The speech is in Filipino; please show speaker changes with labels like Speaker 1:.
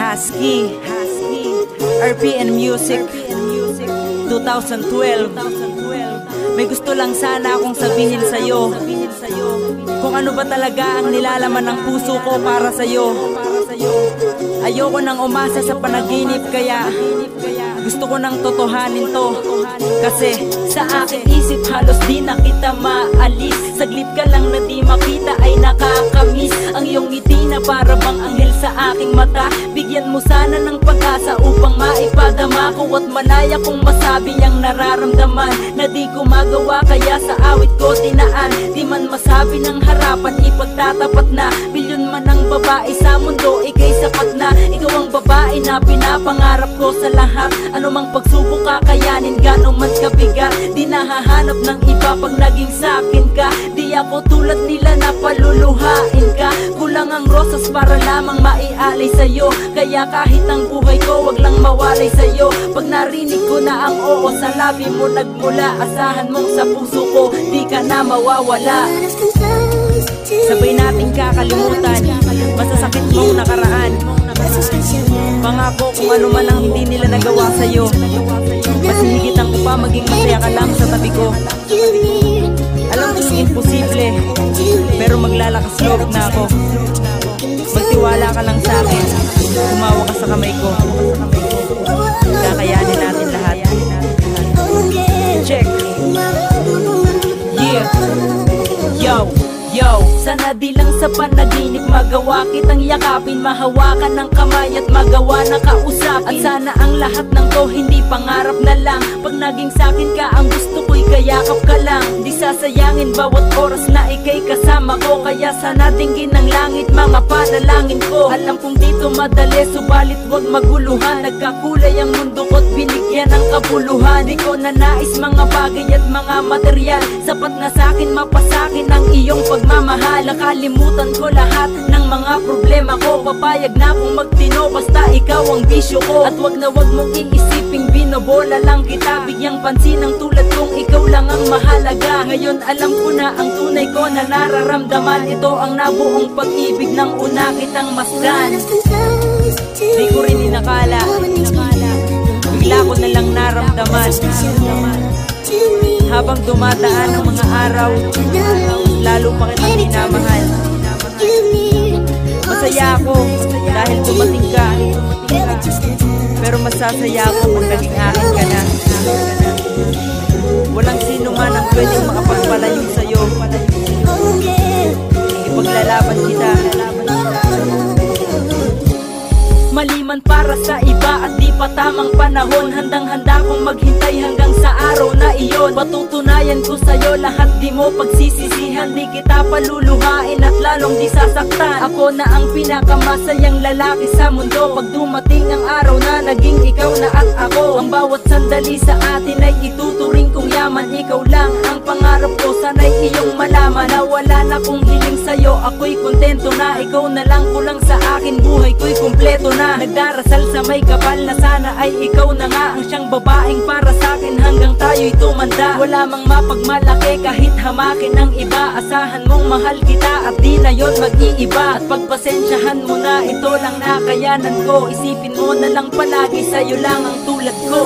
Speaker 1: Husky, RPN Music 2012. May gusto lang sana akong sabihin sa'yo, kung ano ba talaga ang nilalaman ng puso ko para sa'yo. Ayoko nang umasa sa panaginip, kaya gusto ko nang totohanin to. Kasi sa aking isip halos di na kita maalis. Saglit ka lang na di makita ay nakakamiss. Ang iyong ngiti na para bang anghel sa aking mata. Bigyan mo sana ng pag-asa upang maipadama ko at malaya kong masabi ang nararamdaman na di ko magawa, kaya sa awit ko tinaan. Di man masabi ng harapan, ipagtatapat na bilyon man ang babae sa mundo, ika'y sapat na. Ikaw ang babae na pinapangarap ko sa lahat. Ano mang pagsubok kakayanin, gano'ng man kabigat. Di nahahanap ng iba pag naging sa'kin ka. Di ako tulad nila na paluluhain ka. Kulang ang rosas para lamang maialay sa'yo, kaya kahit ang buhay ko wag lang mawalay sa'yo. Pag narinig ko na ang oo sa labi mo nagmula, asahan mong sa puso ko di ka na mawawala. Sabay nating kakalimutan masasakit mong nakaraan. Pangako kung ano man ang hindi nila nagawa sa'yo, mas higitan ko pa maging masaya ka lang sa tabi ko. Alam ko imposible, pero maglalakas loob na ako. Magtiwala ka lang sa akin, tumawa ka sa kamay ko. Kakayanin natin lahat. Check. Yeah. Yo, sana di lang sa panaginip magawa kitang yakapin, mahawakan ng kamay at magawa na kausapin. At sana ang lahat ng to hindi pangarap na lang. Pag naging sakin ka, ang gusto ko'y kayakap ka lang. Di sasayangin bawat oras na ika'y kasama ko, kaya sana dinggin ng langit mga panalangin ko. Alam kong dito madali, subalit wag maguluhan. Nagkakulay ang mundo ko't binigyan ng kabuluhan. Di ko na nais mga bagay at mga material, sapat na sakin mapasakin ang iyong pagmamahal. Nakalimutan ko lahat ng mga problema ko, papayag na akong magtino basta ikaw ang bisyo ko. At wag na wag mong iisiping binobola lang kita, bigyang pansin ang tulad kong ikaw lang ang mahalaga. Ngayon alam ko na ang tunay ko na nararamdaman, ito ang nabuong pag-ibig ng una kitang masdan. Di ko rin inakala, bigla ko na lang naramdaman. Habang dumadaan ang mga araw, lalo pa kitang minamahal. Masaya ako dahil dumating ka, pero masasaya ako kung naging akin ka na. Walang sino man ang pwedeng makapagpalayo sa'yo. Ipaglalaban kita. Maliman para sa iba at di pa tamang panahon, handang-handa kong maghintay hanggang sa araw na iyon. Patutunayan ko sa'yo lahat, di mo pagsisisihan. Di kita paluluhain at lalong di sasaktan. Ako na ang pinakamasayang lalaki sa mundo. Pag dumating ang araw na naging ikaw na at ako, ang bawat sandali sa atin ay ituturing kong yaman. Ikaw lang ang pangarap ko, sana'y iyong malaman na wala na kong hiling sa'yo. Ako'y kontento na, ikaw na lang kulang sa akin. Buhay ko'y kumpleto na. Nagdarasal sa may kapal na sana ay ikaw na nga ang siyang babaeng para sa'kin hanggang tayo'y tumanda. Wala mang mapagmalaki kahit hamakin ng iba, asahan mong mahal kita at di na yon mag-iiba. At pagpasensyahan mo na, ito lang nakayanan ko. Isipin mo na lang palagi, sa'yo lang ang tulad ko.